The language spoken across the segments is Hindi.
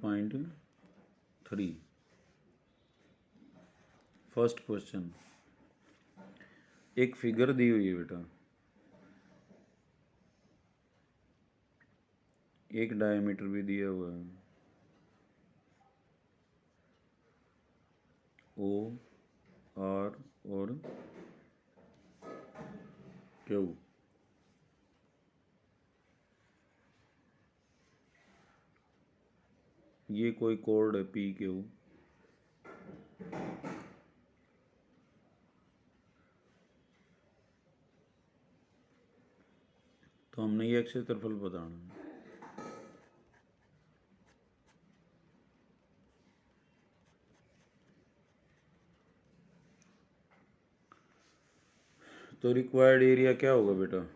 12.3। फर्स्ट क्वेश्चन, एक फिगर दी हुई है बेटा, एक डायमीटर भी दिया हुआ है, ओ आर और क्यू। ये कोई कोड है पी क्यू। तो हमने ये क्षेत्रफल बताना है। तो रिक्वायर्ड एरिया क्या होगा बेटा?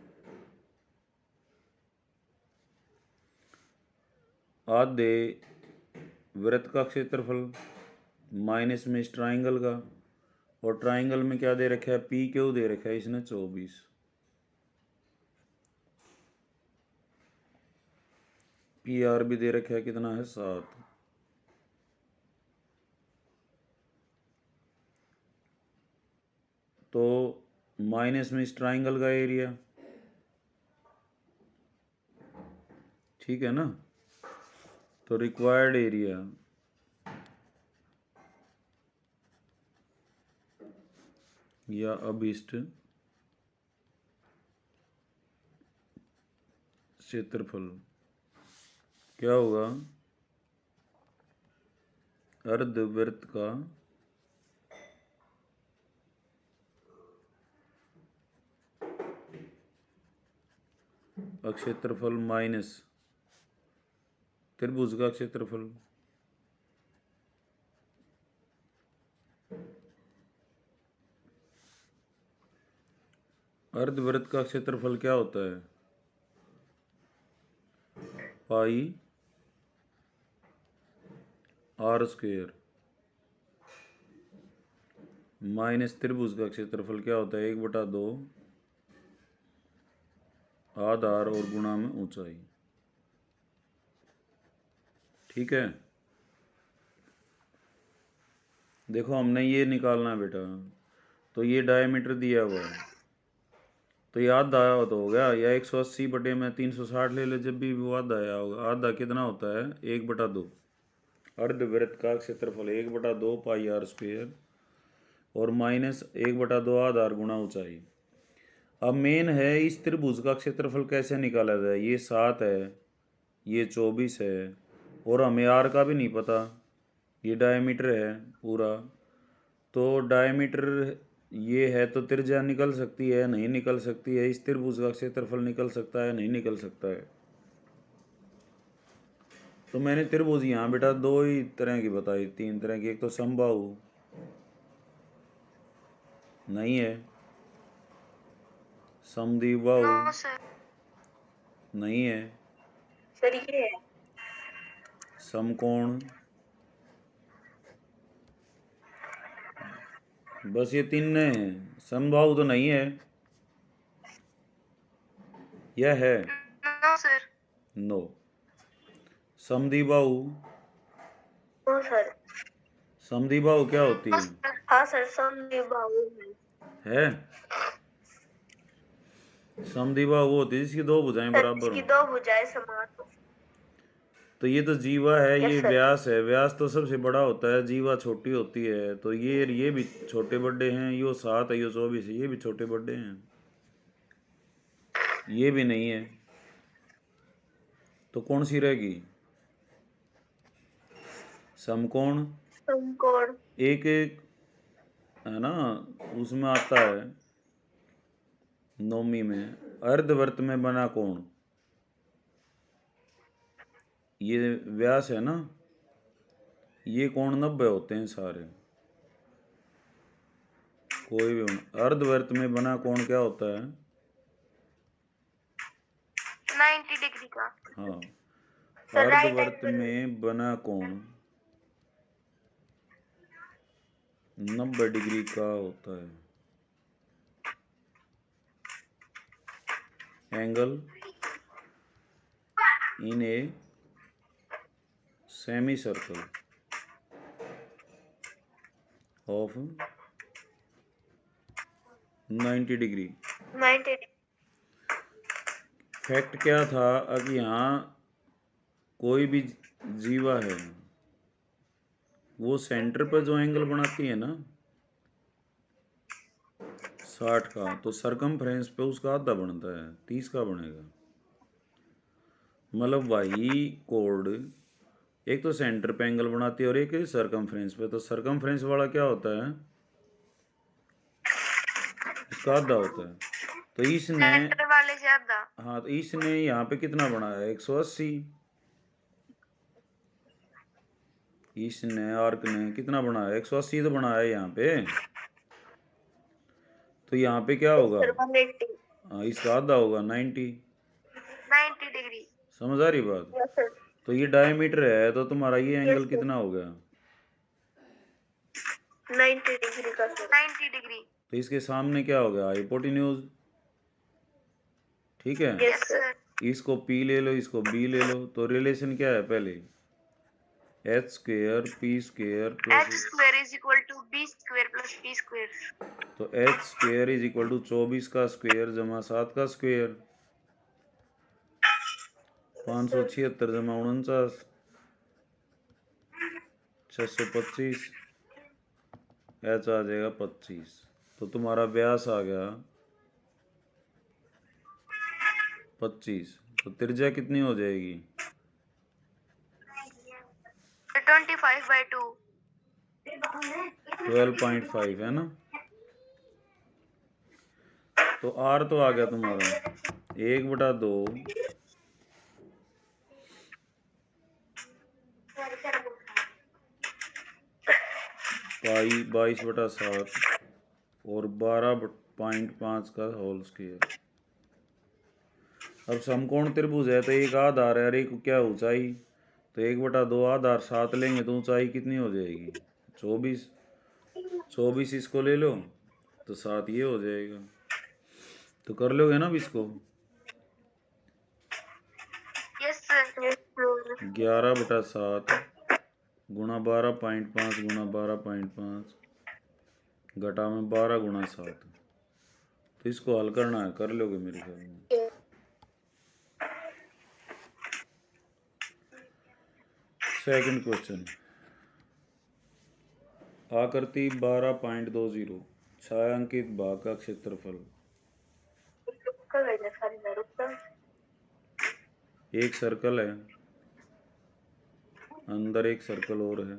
आधे वृत्त का क्षेत्रफल माइनस में इस ट्राइंगल का, और ट्राइंगल में क्या दे रखा है? पी क्यू दे रखा है इसने 24। पी आर भी दे रखा है, कितना है? 7। तो माइनस में इस ट्राइंगल का एरिया, ठीक है ना? तो रिक्वायर्ड एरिया या अभिष्ट क्षेत्रफल क्या होगा? अर्धवृत्त का क्षेत्रफल माइनस त्रिभुज का क्षेत्रफल। अर्धवृत्त का क्षेत्रफल क्या होता है? पाई आर स्क्वेयर माइनस त्रिभुज का क्षेत्रफल क्या होता है? 1/2 आधार और गुणा में ऊंचाई। ठीक है, देखो हमने ये निकालना है बेटा। तो ये डायमीटर दिया हुआ है, तो ये आधा तो हो गया, या 180 बटे में 360 ले ले, जब भी वो आधा आया होगा। आधा कितना होता है? 1/2। अर्धवृत्त का क्षेत्रफल 1/2 पाई आर स्क्वेयर और माइनस 1/2 आधार गुणा ऊंचाई। अब मेन है इस त्रिभुज का क्षेत्रफल कैसे निकाला जाए। ये 7 है, ये 24 है, और हमें आर का भी नहीं पता। ये डायमीटर है पूरा, तो डायमीटर ये है, तो त्रिज्या निकल सकती है, नहीं निकल सकती है। इस त्रिभुज का क्षेत्रफल निकल सकता है, नहीं निकल सकता है। तो मैंने त्रिभुज यहाँ बेटा 2 ही तरह की बताई, 3 तरह की। एक तो समबाहु नहीं है, समद्विबाहु नहीं है, सर ये है समकोण, बस ये 3 हैं। समबाहु तो नहीं है, यह है? No sir. नो। समद्विबाहु, नो सर। समद्विबाहु क्या होती है? हाँ सर, समद्विबाहु है समद्विबाहु वो होती है जिसकी 2 भुजाएं सर, बराबर इसकी हों। 2 भुजाएं समान हो। तो ये तो जीवा है, ये यस सर। व्यास है। व्यास तो सबसे बड़ा होता है, जीवा छोटी होती है। तो ये भी छोटे बड़े हैं। ये 7 है, ये 24 है, ये भी छोटे बड़े हैं। ये भी नहीं है, तो कौन सी रहेगी? समकोण। समकोण। एक एक है ना, उसमें आता है नौवीं में, अर्धवृत्त में बना कोण। ये व्यास है ना, ये कोण 90 होते हैं सारे, कोई भी होना। अर्धवृत्त में बना कोण क्या होता है? 90 डिग्री का। हाँ, सर राइट अर्धवृत्त एंगल। में बना कोण 90 डिग्री का होता है। Angle in a semi circle of 90 degree. 90 fact क्या था कि यहाँ कोई भी जीवा है वो सेंटर पर जो एंगल बनाती है ना 60 का, तो सरकमफ्रेंस पे उसका आधा बनता है, 30 का बनेगा। मतलब वही कोड एक तो सेंटर पे एंगल बनाती है और एक सरकमफ्रेंस पे। तो सरकमफ्रेंस वाला क्या होता है, इसका आधा होता है। तो इसने, सेंटर वाले ज्यादा। हाँ तो इसने यहाँ पे कितना बनाया 180। इसने आर्क ने कितना बनाया 180 तो बनाया है यहाँ पे। तो यहाँ पे क्या होगा, सर 180 हाँ इसका आधा होगा 90। 90 डिग्री। समझ आ रही बात। Yes sir. तो ये डायमीटर है तो तुम्हारा ये एंगल Yes, sir. कितना हो गया 90 डिग्री का सर। 90 डिग्री। तो इसके सामने क्या हो गया हाइपोटेन्यूज। ठीक है, यस सर। इसको P ले लो, इसको B ले लो। तो रिलेशन क्या है पहले, h square P square H plus, square is equal to B square plus P square. तो h square is equal to 24 का स्क्वेयर जमा 7 का स्क्वेयर, 576 जमा 49, 625, h आ जाएगा 25। तो तुम्हारा व्यास आ गया 25। तो त्रिज्या कितनी हो जाएगी 25/2। 12.5 है ना। तो r तो आ गया तुम्हारा 1/2 पाई 22/7 और 12.5 का होल स्क्वायर। अब समकोण त्रिभुज है तो एक आधार है और एक क्या ऊंचाई, तो 1/2 आधार 7 लेंगे तो ऊंचाई कितनी हो जाएगी 24। 24 इसको ले लो तो 7 ये हो जाएगा। तो कर लोगे ना अब इसको, यस सर। 11/7 गुणा 12.5 गुणा 12.5 घटा में 12 गुणा 7। तो इसको हल करना है, कर लोगे मेरे ख्याल में। सेकंड क्वेश्चन, आकृति 12.20 छायांकित भाग का क्षेत्रफल। एक सर्कल है, अंदर एक सर्कल और है,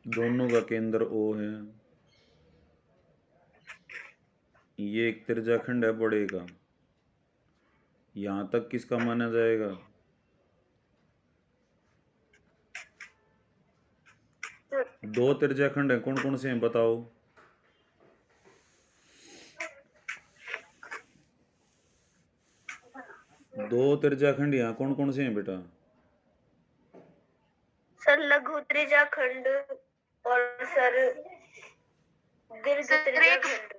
दोनों का केंद्र O है। ये एक त्रिज्याखंड है बड़े का, यहाँ तक किसका माना जाएगा, दो त्रिज्याखंड है, कौन कौन से हैं बताओ। दो त्रिज्याखंड यहाँ कौन कौन से हैं बेटा, सर लघु त्रिज्याखंड और सर दीर्घ त्रिज्याखंड।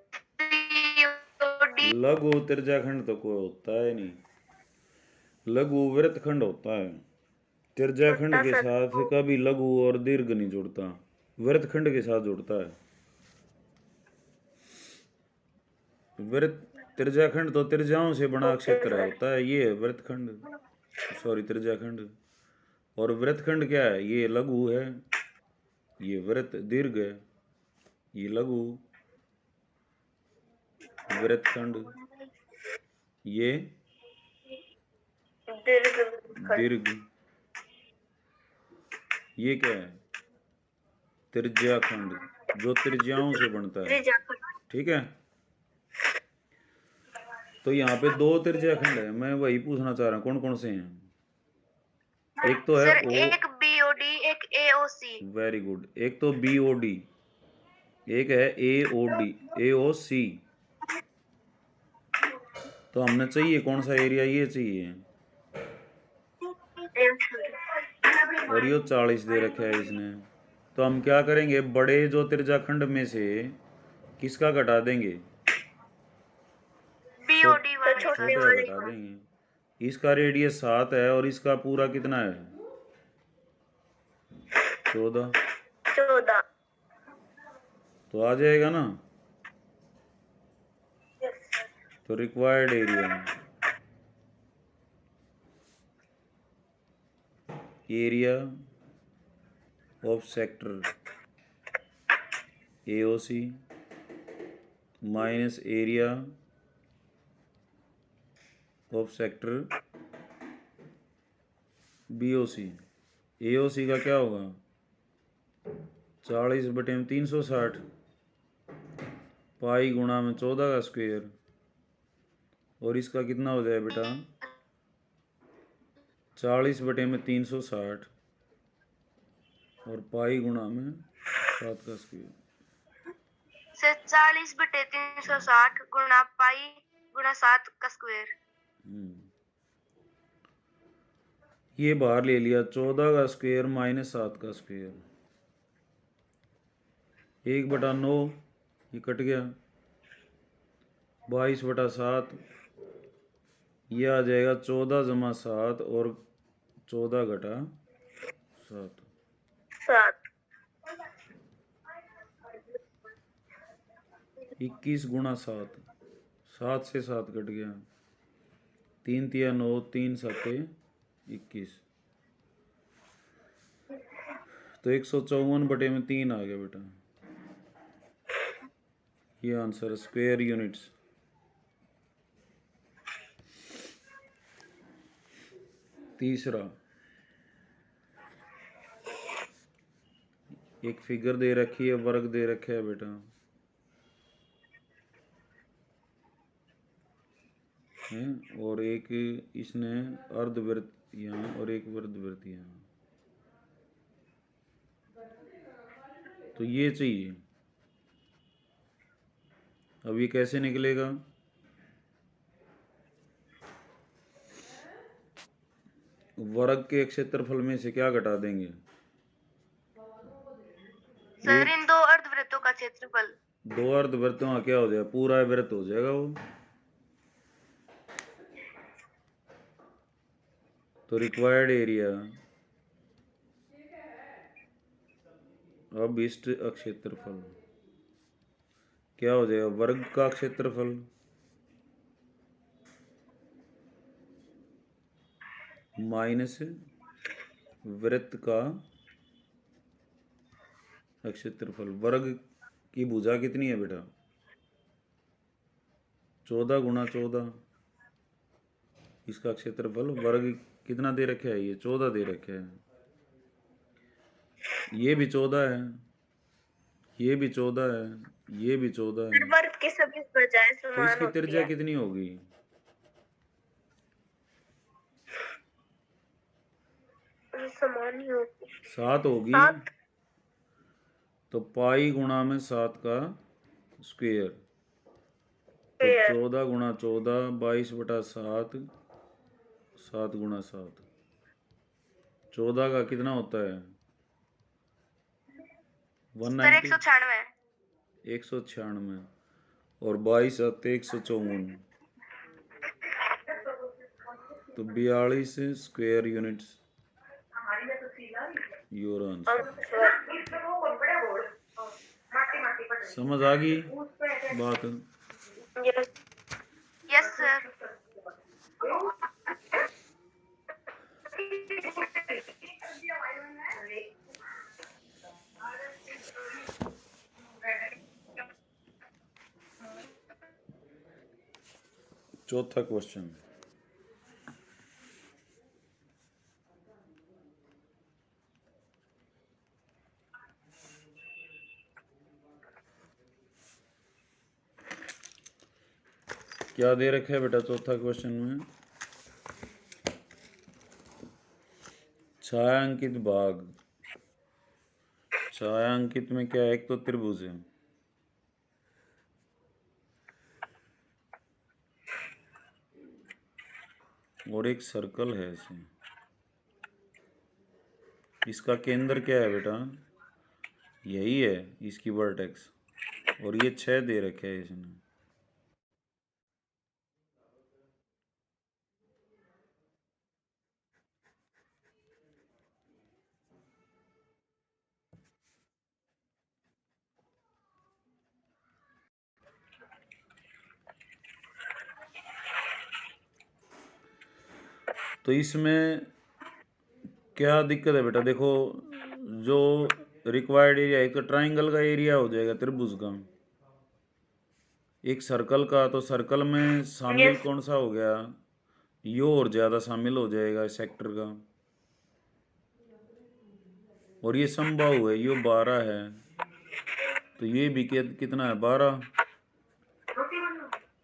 लघु त्रिज्याखंड तो कोई होता है नहीं, लघु वृत्तखंड होता है। त्रिज्याखंड के साथ कभी लघु और दीर्घ नहीं जुड़ता, वृत्तखंड के साथ जुड़ता है। वृत्त त्रिज्याखंड तो त्रिज्याओं से बना क्षेत्र होता है, ये वृत्तखंड, सॉरी त्रिज्याखंड। और वृत्तखंड क्या है, ये लघु है, ये वृत्त दीर्घ है, ये लघु वृत्तखंड, ये दीर्घ, ये क्या है त्रिज्याखंड, जो त्रिज्याओं से बनता है। ठीक है, तो यहाँ पे दो त्रिज्याखंड है, मैं वही पूछना चाह रहा हूँ कौन कौन से हैं। एक तो है सर O, एक BOD एक AOC। Very good. एक तो BOD, एक है AOC। तो हमने चाहिए कौन सा एरिया, ये चाहिए, और ये 40 दे रखा है इसने। तो हम क्या करेंगे, बड़े जो त्रिज्याखंड में से किसका घटा देंगे, BOD वाले छोटे का घटा देंगे। इसका रेडियस 7 है और इसका पूरा कितना है 14, 14। तो आ जाएगा ना। Yes sir. तो required area of sector AOC minus area of sector BOC। AOC का क्या होगा 40/360 पाई गुणा में 14 का स्क्वायर, और इसका कितना हो जाए बेटा 40/360 और पाई गुणा में 7 का स्क्वायर। सर 40/360 गुणा पाई गुणा 7 का स्क्वायर। ये बाहर ले लिया 14 का स्क्वायर माइनस 7 का स्क्वायर, 1/9 ये कट गया, 22/7 ये आ जाएगा 14 जमा 7 और 14 घटा 7। 7 21 गुणा 7, 7 से 7 कट गया, 3 तिया 9, 3 7 21, तो 154/3 आ गया बेटा। ये आंसर स्क्वायर यूनिट्स। तीसरा, एक फिगर दे रखी है, वर्ग दे रखा है बेटा है, और एक इसने अर्धवृत्त यहाँ और एक वर्धवृत्त यहाँ, तो ये चाहिए। अब ये कैसे निकलेगा, वर्ग के क्षेत्रफल में से क्या घटा देंगे सर इन दो अर्धवृत्तों का क्षेत्रफल। 2 अर्धवृत्तों का क्या हो जाएगा, पूरा वृत्त हो जाएगा वो। तो रिक्वायर्ड एरिया अब इष्ट क्षेत्रफल क्या हो जाएगा, वर्ग का क्षेत्रफल माइनस वृत्त का क्षेत्रफल। वर्ग की भुजा कितनी है बेटा 14 गुणा 14, इसका क्षेत्रफल वर्ग कितना दे रखा है, ये 14 दे रखा है, ये भी 14 है, ये भी 14 है, ये भी 14 है, वर्ग के सभी बजाय तो समान इसकी होती त्रिज्या है। कितनी होगी समान ही होती 7 होगी। 7। तो पाई गुणा में 7 का स्क्वायर, तो 14 गुणा 14 22/7, 7 गुणा 7, 14 का कितना होता है सर 190, 196, और 22 आते 154, तो 42 स्क्वायर यूनिट्स योर आंसर। समझ आ गई बात। Yes sir. चौथा क्वेश्चन, क्या दे रखा है बेटा चौथा क्वेश्चन में, छायांकित भाग। छायांकित में क्या है, एक तो त्रिभुज है और एक सर्कल है ऐसे, इसका केंद्र क्या है बेटा यही है, इसकी वर्टेक्स, और ये 6 दे रखे है इसने। तो इसमें क्या दिक्कत है बेटा? देखो, जो रिक्वायर्ड एरिया, एक तो ट्राइंगल का एरिया हो जाएगा त्रिभुज का, एक सर्कल का। तो सर्कल में शामिल यस कौन सा हो गया? यो और ज़्यादा शामिल हो जाएगा सेक्टर का। और ये समबाहु है, यो 12 है, तो ये भी कितना है? 12।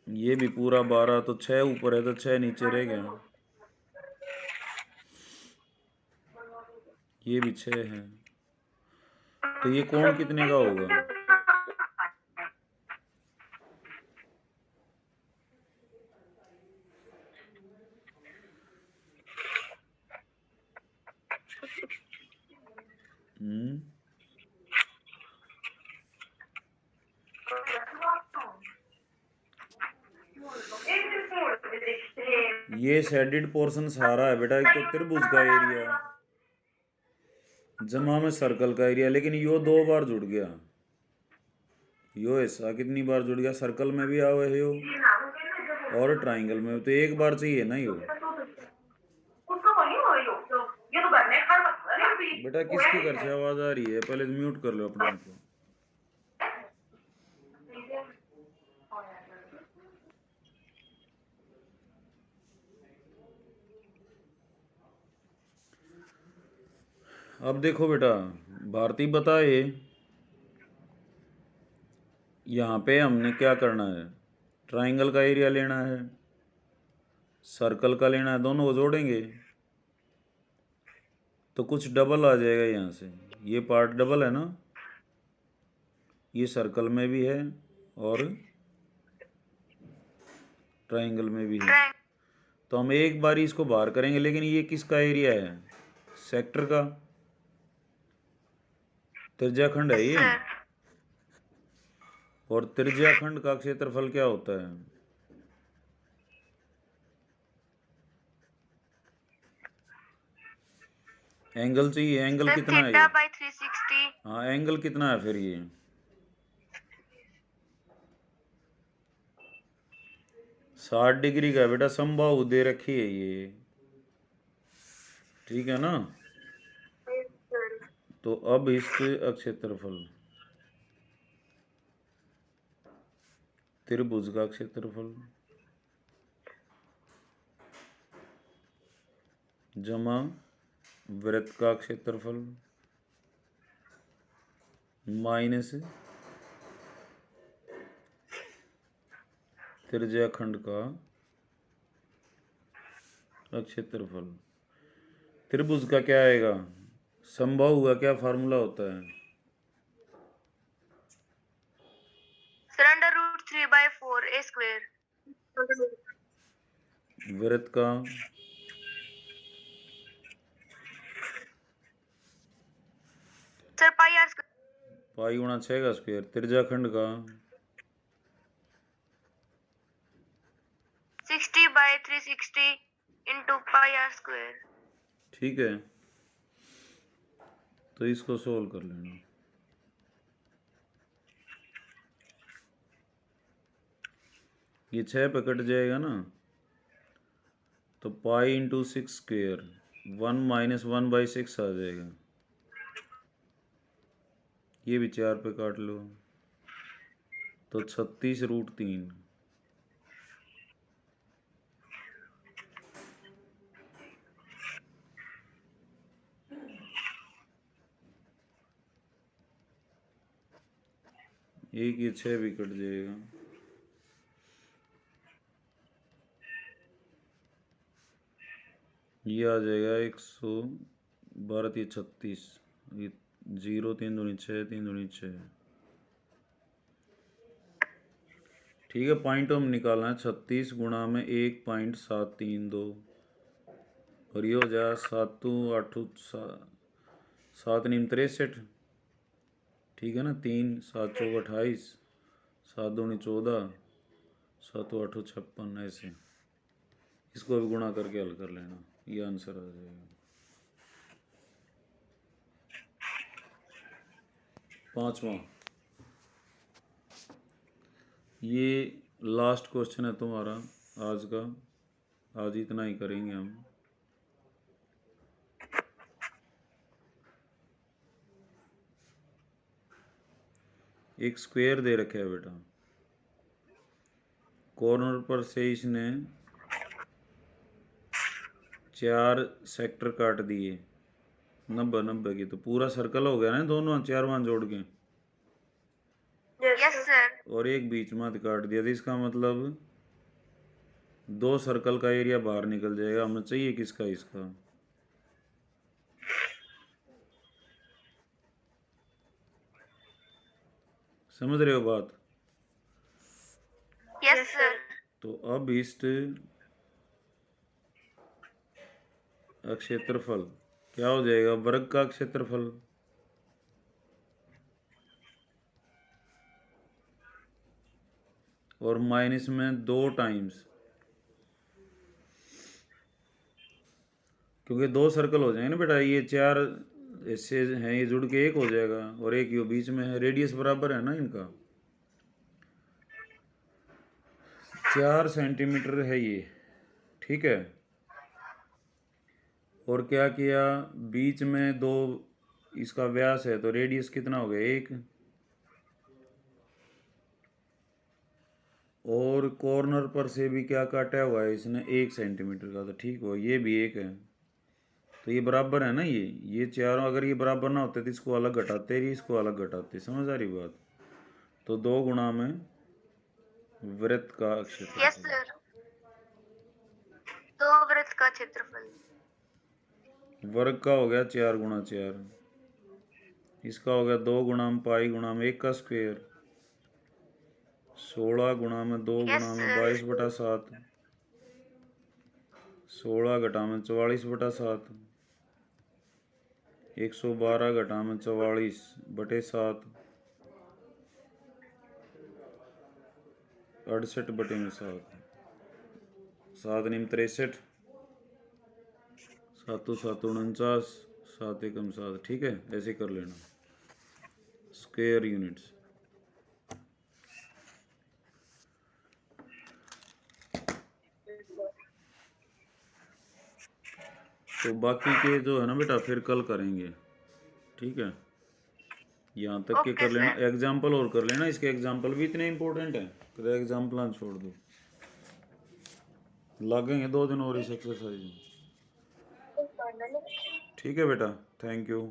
ये भी पूरा 12, तो 6 ऊपर है तो 6 नीचे रह गया। ये भी 6 है, तो ये कोण कितने का होगा? हम्म ये शेडेड पोर्शन सारा है बेटा, एक तो त्रिभुज का एरिया जमा में सर्कल का एरिया, लेकिन यो 2 बार जुड़ गया। यो ऐसा कितनी बार जुड़ गया? सर्कल में भी आवे है यो, और ट्राइंगल में, तो एक बार चाहिए ना यो। बेटा किसकी घर से आवाज आ रही है? पहले म्यूट कर लो अपने आप को। अब देखो बेटा, भारती बताए यहाँ पे हमने क्या करना है? ट्राइंगल का एरिया लेना है, सर्कल का लेना है, दोनों को जोड़ेंगे तो कुछ डबल आ जाएगा यहाँ से। ये पार्ट डबल है ना, ये सर्कल में भी है और ट्राइंगल में भी है। तो हम एक बारी इसको बाहर करेंगे, लेकिन ये किसका एरिया है? सेक्टर का। त्रिज्याखंड है ये, सर और त्रिज्याखंड का क्षेत्रफल क्या होता है? एंगल चाहिए, एंगल सर कितना है थीटा ये? बाय 360 हाँ, एंगल कितना है फिर ये? 60 डिग्री का बेटा, समबाहु दे रखी है ये, ठीक है ना? तो अब इसके क्षेत्रफल, त्रिभुज का क्षेत्रफल जमा वृत्त का क्षेत्रफल माइनस त्रिज्याखंड का क्षेत्रफल। त्रिभुज का क्या आएगा? समबाहु का क्या फार्मूला होता है? Sir √3/4 a square. वृत्त का सर पाई r स्क्वायर। पाई गुणा 6 का स्क्वायर। त्रिज्याखंड का 60/360 into पाई r स्क्वायर। ठीक है, तो इसको सोल्व कर लेना। ये 6 पे कट जाएगा ना, तो पाई इंटू 6 स्क्वेयर 1 माइनस 1/6 आ जाएगा। ये भी 4 पे काट लो, तो 36√3। एक ये 6 भी कट जाएगा। ये आ जाएगा 112, 36, ये 0, 3 दूनी 6, 3 दूनी 6। ठीक है, पॉइंट हम निकालना है। 36 गुणा में 1.732, और ये हो जाए 7 8 7 नीम 63। ठीक है ना? 3 7 चौक 28, 7 दूनी 14, 7 8 56, ऐसे। इसको भी गुणा करके हल कर लेना, ये आंसर आ जाएगा। 5वां, ये लास्ट क्वेश्चन है तुम्हारा आज का। आज इतना ही करेंगे हम। एक स्क्वायर दे रखा है बेटा, कॉर्नर पर से इसने 4 सेक्टर काट दिए 90-90 की, तो पूरा सर्कल हो गया ना दोनों 4 मान जोड़ के, यस सर। और एक बीच में काट दिया, तो इसका मतलब 2 सर्कल का एरिया बाहर निकल जाएगा। हमें चाहिए किसका, इसका। समझ रहे हो बात? Yes sir. तो अब इस क्षेत्रफल क्या हो जाएगा, वर्ग का क्षेत्रफल, और माइनस में 2 टाइम्स, क्योंकि 2 सर्कल हो जाएंगे ना बेटा, ये 4 इससे हैं, ये जुड़ के एक हो जाएगा, और एक ये बीच में है, रेडियस बराबर है ना इनका, 4 सेंटीमीटर है ये, ठीक है। और क्या किया, बीच में 2 इसका व्यास है, तो रेडियस कितना हो गया, 1, और कॉर्नर पर से भी क्या काटा हुआ है इसने, 1 सेंटीमीटर का, तो ठीक हो, ये भी 1 है, तो ये बराबर है ना, ये चारों अगर ये बराबर ना होते तो इसको अलग घटाते, इसको अलग घटाते, समझ आ रही बात? तो 2 गुणा में वृत्त का यस क्षेत्रफल, सर। 2 वृत्त का क्षेत्रफल। वर्ग का हो गया 4 गुणा 4, इसका हो गया 2 गुणा में पाई गुणा में 1 का स्क्वायर, 16 गुणा में 2 यस गुणा में सर। 22/7, 16 घटा में 44/7, 112 घटा में 44/7, 68/7, 7 नीम 63, 7 7 49, 7 एकम 7, ठीक है, ऐसे कर लेना स्क्वायर यूनिट्स। तो बाकी के जो है ना बेटा फिर कल करेंगे, ठीक है, यहाँ तक के ओके कर लेना, सर। एग्जाम्पल और कर लेना, इसके एग्जाम्पल भी इतने इंपॉर्टेंट हैं, तो एग्जाम्पल छोड़ दो, लगेंगे 2 दिन और इस एक्सरसाइज में, ठीक है बेटा, थैंक यू।